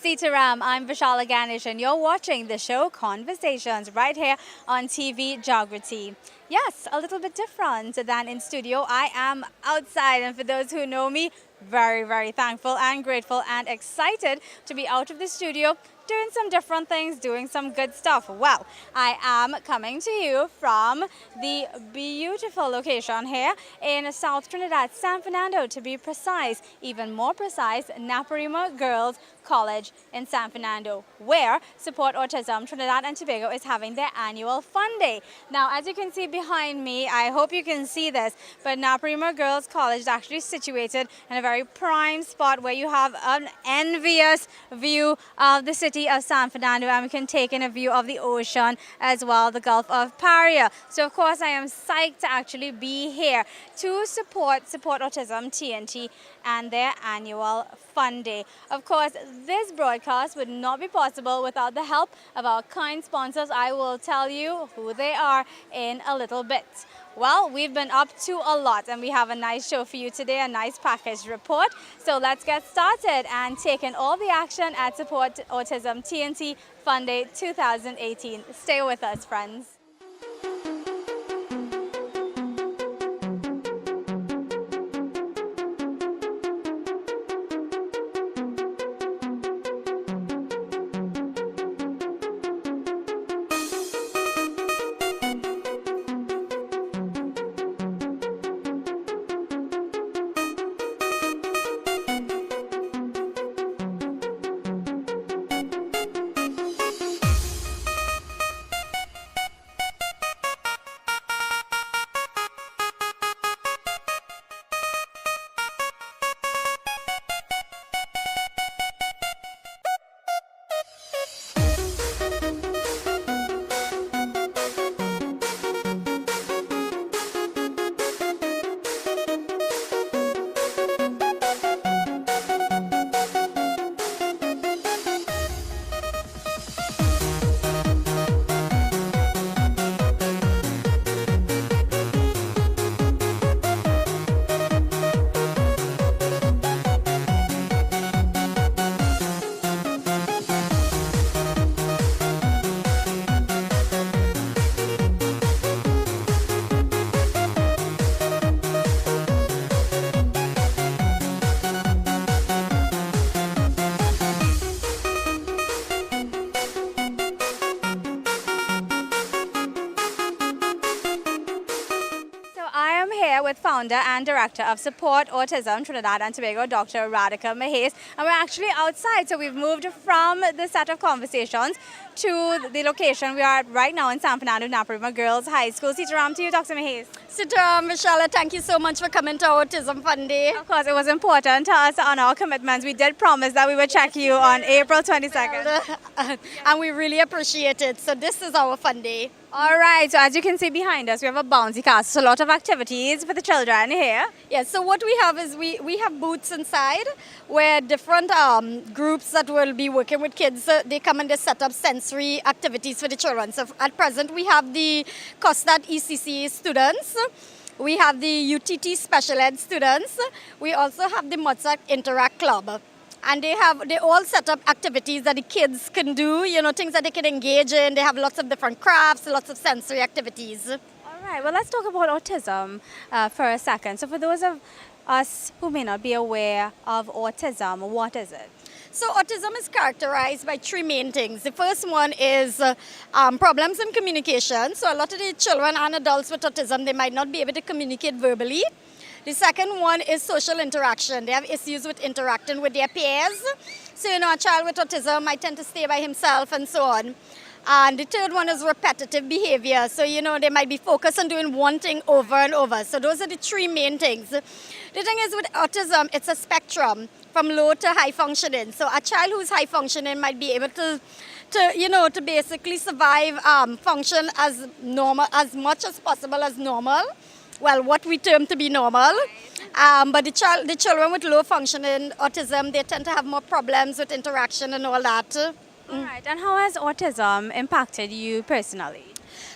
Sitaram. I'm Vishala Ganesh and you're watching the show Conversations right here on TV Jaagriti. Yes, a little bit different than in studio. I am outside, and for those who know me, very thankful and grateful and excited to be out of the studio doing some different things, doing some good stuff. Well, I am coming to you from the beautiful location here in South Trinidad, San Fernando to be precise, even more precise, Naparima Girls College in San Fernando, where Support Autism Trinidad and Tobago is having their annual fun day. Now, as you can see behind me, I hope you can see this, but Naparima Girls College is actually situated in a very prime spot where you have an envious view of the city of San Fernando, and we can take in a view of the ocean as well, the Gulf of Paria. So of course I am psyched to actually be here to support Autism TNT and their annual fun day. Of course, this broadcast would not be possible without the help of our kind sponsors. I will tell you who they are in a little bit. Well, we've been up to a lot and we have a nice show for you today, a nice package report. So let's get started and take in all the action at Support Autism TNT Fun Day 2018. Stay with us, friends. With founder and director of Support Autism Trinidad and Tobago, Dr. Radhika Mahes, and we're actually outside, so we've moved from the set of conversations to the location we are at right now in San Fernando, Naparima Girls High School. Sitaram, to you, Dr. Mahes. Sitaram, Vishala, thank you so much for coming to Autism Fun Day. Of course, it was important to us on our commitments. We did promise that we would check you on April 22nd. And we really appreciate it. So this is our fun day. All right, so as you can see behind us, we have a bouncy castle, so a lot of activities for the children here. Yes, so what we have is we have booths inside where different groups that will be working with kids, they come and they set up sensory activities for the children. So at present, we have the COSTAT ECC students. We have the UTT Special Ed students. We also have the Mozart Interact Club. And they all set up activities that the kids can do, things that they can engage in. They have lots of different crafts, lots of sensory activities. All right, well, let's talk about autism for a second. So for those of us who may not be aware of autism, what is it? So autism is characterized by three main things. The first one is problems in communication. So a lot of the children and adults with autism, they might not be able to communicate verbally. The second one is social interaction. They have issues with interacting with their peers. So, a child with autism might tend to stay by himself and so on. And the third one is repetitive behavior. So, they might be focused on doing one thing over and over. So those are the three main things. The thing is with autism, it's a spectrum from low to high functioning. So a child who's high functioning might be able to basically survive, function as normal, as much as possible as normal. Well, what we term to be normal. But the children with low functioning autism, they tend to have more problems with interaction and all that. All right, and how has autism impacted you personally?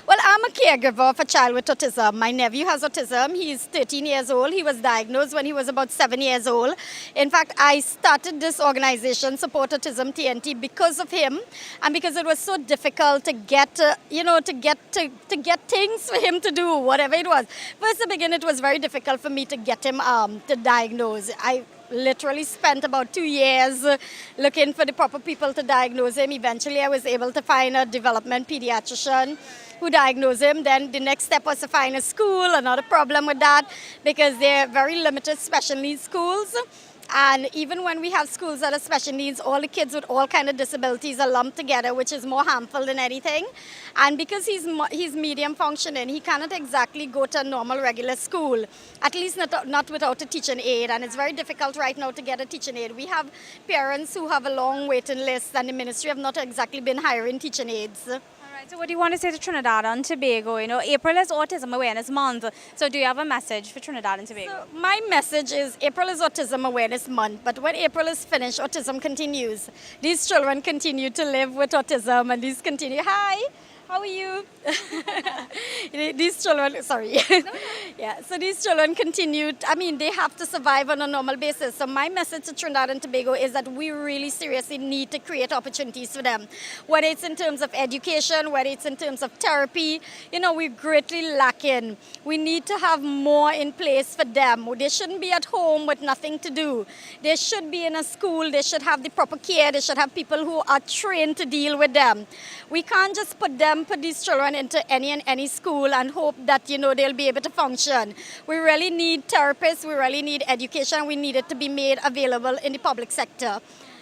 Well, I'm a caregiver of a child with autism. My nephew has autism. He's 13 years old. He was diagnosed when he was about 7 years old. In fact, I started this organization, Support Autism TNT, because of him and because it was so difficult to get, to get things for him to do, whatever it was. First, to begin, it was very difficult for me to get him to diagnose. I literally spent about 2 years looking for the proper people to diagnose him. Eventually, I was able to find a development pediatrician who diagnosed him. Then the next step was to find a school. Another problem with that because they're very limited special needs schools. And even when we have schools that are special needs, all the kids with all kind of disabilities are lumped together, which is more harmful than anything. And because he's medium functioning, he cannot exactly go to a normal regular school, at least not without a teaching aid. And it's very difficult right now to get a teaching aid. We have parents who have a long waiting list, and the ministry have not exactly been hiring teaching aids. So what do you want to say to Trinidad and Tobago? You know, April is Autism Awareness Month. So do you have a message for Trinidad and Tobago? So my message is April is Autism Awareness Month, but when April is finished, autism continues. These children continue to live with autism and these continue. Hi, how are you? These children, sorry. Yeah, so these children continue, they have to survive on a normal basis. So my message to Trinidad and Tobago is that we really seriously need to create opportunities for them. Whether it's in terms of education, whether it's in terms of therapy, we're greatly lacking. We need to have more in place for them. They shouldn't be at home with nothing to do. They should be in a school. They should have the proper care. They should have people who are trained to deal with them. We can't just put these children into any school and hope that, they'll be able to function. We really need therapists. We really need education. We need it to be made available in the public sector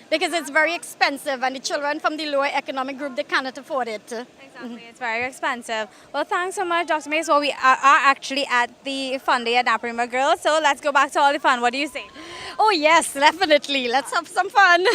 because it's very expensive and the children from the lower economic group, they cannot afford it. Exactly, it's very expensive. Well, thanks so much, Dr. Mays. Well, we are actually at the fun day at Naparima Girls, so let's go back to all the fun. What do you say? Oh, yes, definitely. Let's have some fun.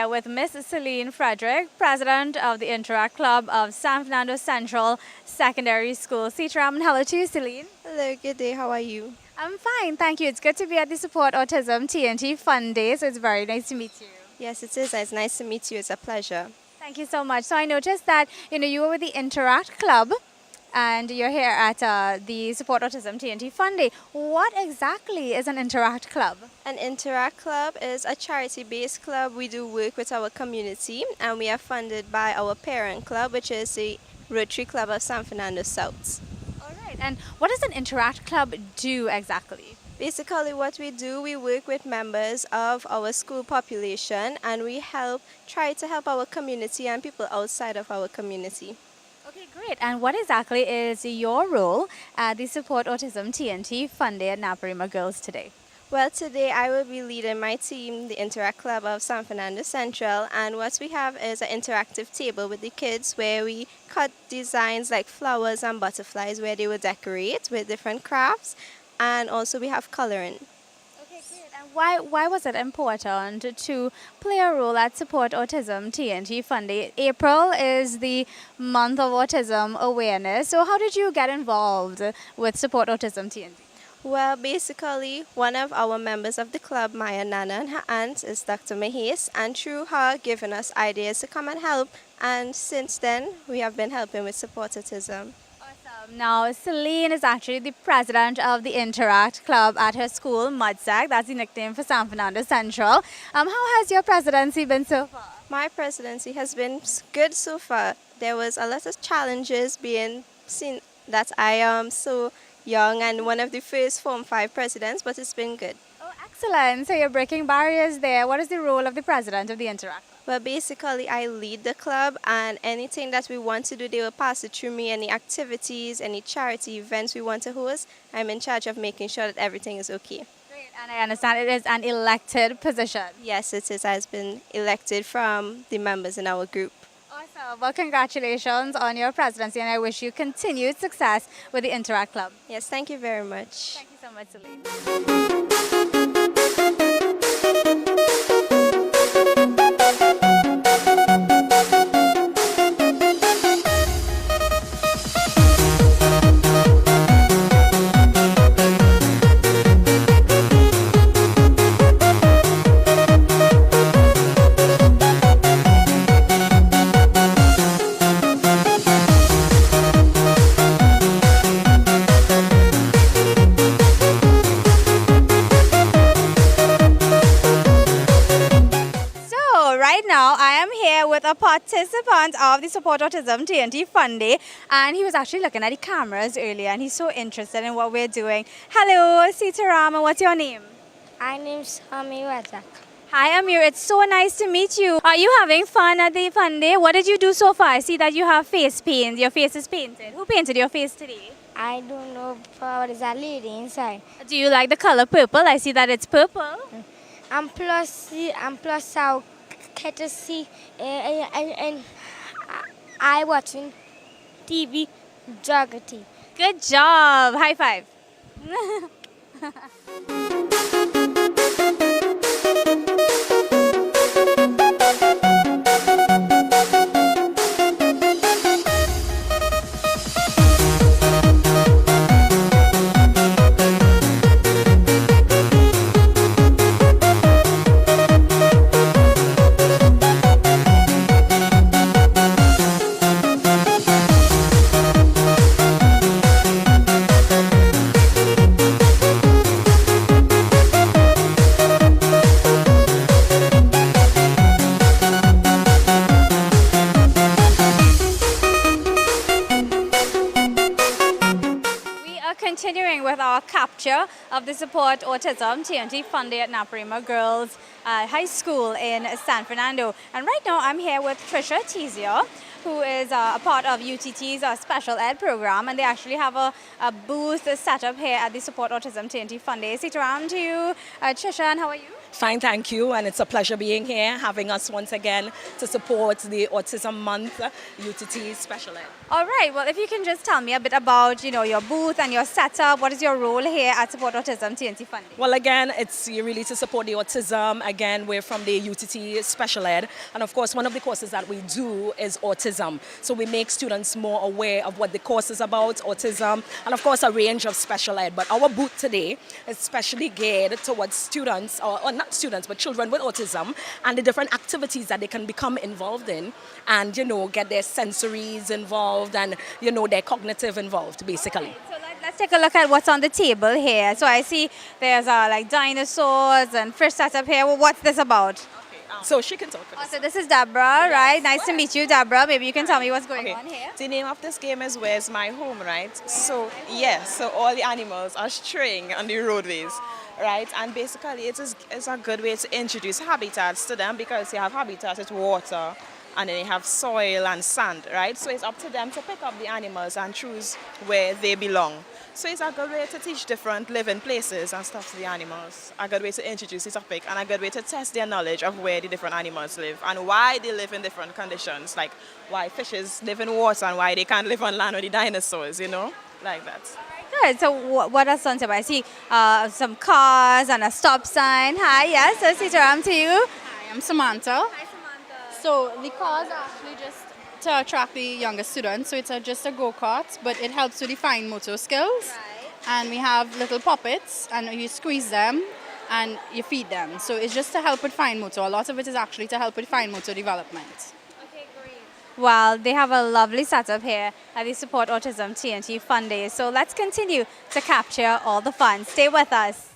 With Miss Celine Frederick, President of the Interact Club of San Fernando Central Secondary School. Sitram, and hello to you, Celine. Hello, good day. How are you? I'm fine, thank you. It's good to be at the Support Autism TNT Fun Day, so it's very nice to meet you. Yes, it is. It's nice to meet you. It's a pleasure. Thank you so much. So I noticed that you were with the Interact Club and you're here at the Support Autism TNT Fun Day. What exactly is an Interact Club? An Interact Club is a charity-based club. We do work with our community and we are funded by our parent club, which is the Rotary Club of San Fernando South. All right. And what does an Interact Club do exactly? Basically what we do, we work with members of our school population and we try to help our community and people outside of our community. Okay, great. And what exactly is your role at the Support Autism TNT Fun Day at Naparima Girls today? Well, today I will be leading my team, the Interact Club of San Fernando Central, and what we have is an interactive table with the kids where we cut designs like flowers and butterflies where they will decorate with different crafts, and also we have coloring. Okay, great. And why was it important to play a role at Support Autism TNT Fund Day? April is the month of autism awareness. So how did you get involved with Support Autism TNT? Well, basically, one of our members of the club, Maya Nana, and her aunt is Dr. Mahis, and through her giving us ideas to come and help. And since then, we have been helping with Support Autism. Awesome. Now, Celine is actually the president of the Interact Club at her school, Mudsack. That's the nickname for San Fernando Central. How has your presidency been so far? My presidency has been good so far. There was a lot of challenges being seen that I am so young and one of the first Form 5 presidents, but it's been good. Oh, excellent. So you're breaking barriers there. What is the role of the president of the Interact? Well, basically, I lead the club, and anything that we want to do, they will pass it through me. Any activities, any charity events we want to host, I'm in charge of making sure that everything is okay. Great. And I understand it is an elected position. Yes, it is. Has been elected from the members in our group. Awesome. Well, congratulations on your presidency, and I wish you continued success with the Interact Club. Yes, thank you very much. Thank you so much, Celine. Right now, I am here with a participant of the Support Autism TNT Fun Day, and he was actually looking at the cameras earlier, and he's so interested in what we're doing. Hello, Sitaram, and what's your name? My name's Amir Razak. Hi, Amir. It's so nice to meet you. Are you having fun at the Fun Day? What did you do so far? I see that you have face paint. Your face is painted. Who painted your face today? I don't know what is that lady inside. Do you like the color purple? I see that it's purple. And plus our courtesy and I watching TV Jaagriti. Good job. High five. Continuing with our capture of the Support Autism TNT Fun Day at Naparima Girls High School in San Fernando. And right now I'm here with Trisha Tizia, who is a part of UTT's special ed program, and they actually have a booth set up here at the Support Autism TNT Fun Day. Sitaram to you, Trisha, and how are you? Fine, thank you, and it's a pleasure being here, having us once again to support the Autism Month, UTT Special Ed. All right, well, if you can just tell me a bit about, your booth and your setup. What is your role here at Support Autism TNT Fund? Well, again, it's really to support the autism. Again, we're from the UTT Special Ed, and of course, one of the courses that we do is autism. So we make students more aware of what the course is about, autism, and of course, a range of special ed. But our booth today is specially geared towards students, or not students, but children with autism, and the different activities that they can become involved in, and get their sensories involved, and their cognitive involved, basically. Okay, so let's take a look at what's on the table here. So I see there's like dinosaurs and fish setup here. Well, what's this about? So she can talk for So this is Deborah, right? Nice to meet you, Deborah. Maybe you can tell me what's going on here. The name of this game is Where's My Home, right? So, yes, so all the animals are straying on the roadways, right? And basically it's a good way to introduce habitats to them, because you have habitats with water and then you have soil and sand, right? So it's up to them to pick up the animals and choose where they belong. So it's a good way to teach different living places and stuff to the animals, a good way to introduce the topic, and a good way to test their knowledge of where the different animals live and why they live in different conditions, like why fishes live in water and why they can't live on land with the dinosaurs, like that. Good. So what else on table? I see some cars and a stop sign. Hi, yes. So Sitaram to you. Hi, I'm Samantha. So the cars are actually just to attract the younger students. So it's just a go-kart, but it helps with the fine motor skills. And we have little puppets, and you squeeze them and you feed them. So it's just to help with fine motor. A lot of it is actually to help with fine motor development. Well, they have a lovely setup here at the Support Autism TNT Fun Day. So let's continue to capture all the fun. Stay with us.